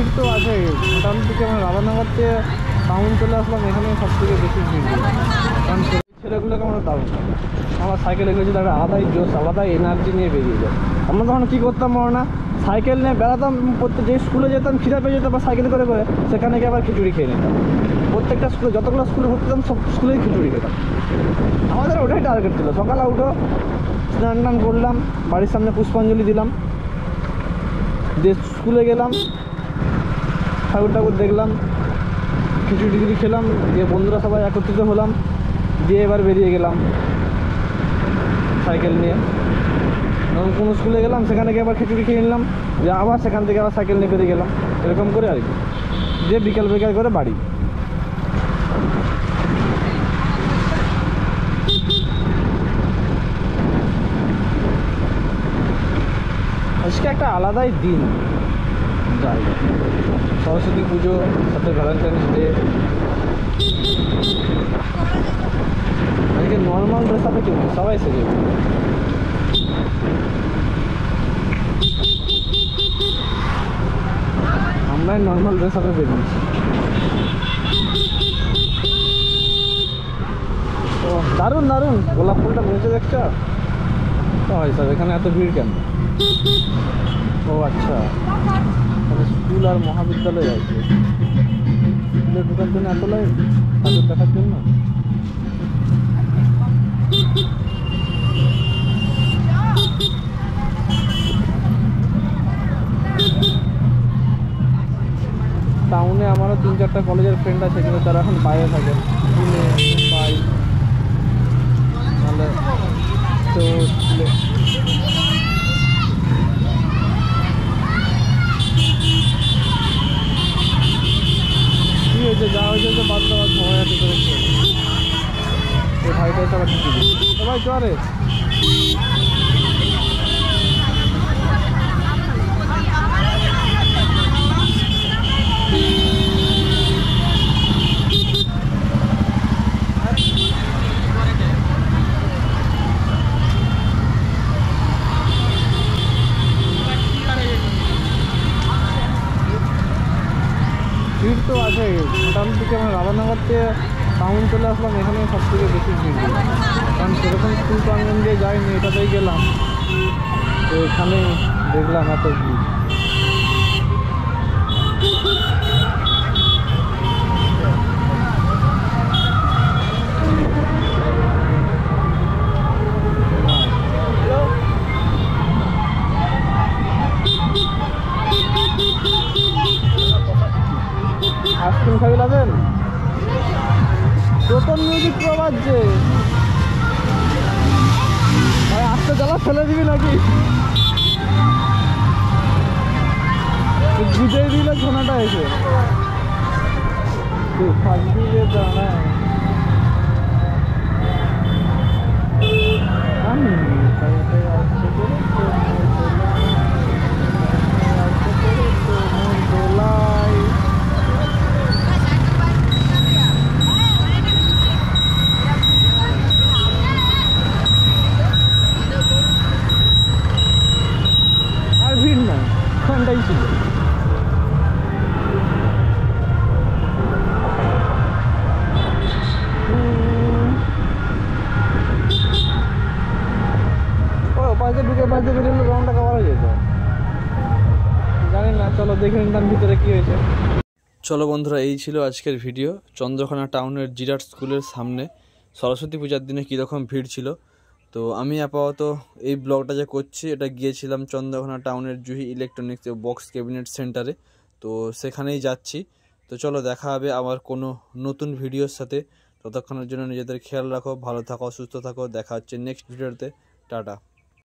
ভিড় তো আছে মোটামুটি থেকে আমরা রাধানগর থেকে টাউন চলে আসলাম, এখানে সব থেকে বেশি ভিড়, কারণ ছেলেগুলোকে আমরা দারুণ আমরা সাইকেলে গেছি, তারা আলাদাই জোশ আলাদাই এনার্জি নিয়ে বেরিয়ে যায়। আমরা তখন কী করতাম বলো না, সাইকেল নিয়ে বেড়াতাম, যে স্কুলে যেতাম খিদা পেয়ে যেতাম বা সাইকেল করে করে সেখানে গিয়ে আবার খিচুড়ি খেয়ে নিতাম। প্রত্যেকটা স্কুলে যতগুলো স্কুলে ভর্তি হতাম সব স্কুলেই খিচুড়ি খেতাম। আমাদের ওটাই টার্গেট ছিল, সকালে উঠো স্নান টান করলাম, বাড়ির সামনে পুষ্পাঞ্জলি দিলাম, দিয়ে স্কুলে গেলাম, ঠাকুর ঠাকুর দেখলাম, খিচুড়ি টিচুড়ি খেলাম, দিয়ে বন্ধুরা সবাই একত্রিত হলাম, দিয়ে এবার বেরিয়ে গেলাম সাইকেল নিয়ে। যখন কোনো স্কুলে গেলাম সেখানে গিয়ে আবার খিচুড়ি খেয়ে নিলাম, যে আবার সেখান থেকে আবার সাইকেল নিয়ে বেরিয়ে গেলাম, এরকম করে আর কি, দিয়ে বিকাল বিকাল করে বাড়ি। আজকে একটা আলাদাই দিন, যাই সরস্বতী পুজো সাথে ভ্যালেন্টাইন্স ডে। আজকে নর্মাল ড্রেস আপে কেউ সবাই সেজে, আমরাই নর্মাল ড্রেস আপে বেরিয়েছি। ও দারুণ দারুণ, গোলাপ ফুলটা বসে দেখছো তো হয় স্যার, এখানে এত ভিড় কেন? ও আচ্ছা, স্কুল আর মহাবিদ্যালয় আছে, স্কুলে ঢোকার জন্য এত লাইন, ঠাকুর দেখার জন্য। টাউনে আমারও 3-4টা কলেজের ফ্রেন্ড আছে, কিন্তু তারা এখন বাইরে থাকে, কিনে পাই নাহলে তো স্কুলে। কী হয়েছে, যা হয়েছে তো বাদ দেওয়ার সময় আছে করেছে, এই ভাইটা সবার কিছু সবাই চলে। ভিড় তো আছে মোটামুটি থেকে আমরা রাধানগর থেকে টাউন চলে আসলাম, এখানে সব থেকে বেশি ভিড়, কারণ সেরকম স্কুল প্রাঙ্গন দিয়ে যাইনি, এটাতেই গেলাম, তো এখানে দেখলাম এত ভিড়। আইসক্রিম খাবি লাগেন, নতুন মিউজিক পুরো বাজছে ভাই, আস্তে জ্বালা ফেলে দিবি নাকি? বুঝেই দিল ছোনাটা এসে ফাঁকি দিয়ে দাঁড়ায়। আর ভিড় নাই, ঠান্ডাই ছিল। পাশে ঢুকে পাশে বেরোলে রাউন্ডটা কভার হয়ে যেত, জানি না। চলো দেখে নিলাম ভিতরে কি হয়েছে। চলো বন্ধুরা, এই ছিল আজকের ভিডিও। চন্দ্রকোনা টাউনের জিরাট স্কুলের সামনে সরস্বতী পূজার দিনে কীরকম ভিড় ছিল। তো আমি আপাতত এই ব্লগটা যে করছি, এটা গিয়েছিলাম চন্দ্রকোনা টাউনের জুহি ইলেকট্রনিক্স বক্স ক্যাবিনেট সেন্টারে, তো সেখানেই যাচ্ছি। তো চলো দেখা হবে আবার কোনো নতুন ভিডিওর সাথে। ততক্ষণের জন্য নিজেদের খেয়াল রাখো, ভালো থাকো, সুস্থ থাকো। দেখা হচ্ছে নেক্সট ভিডিওতে। টাটা।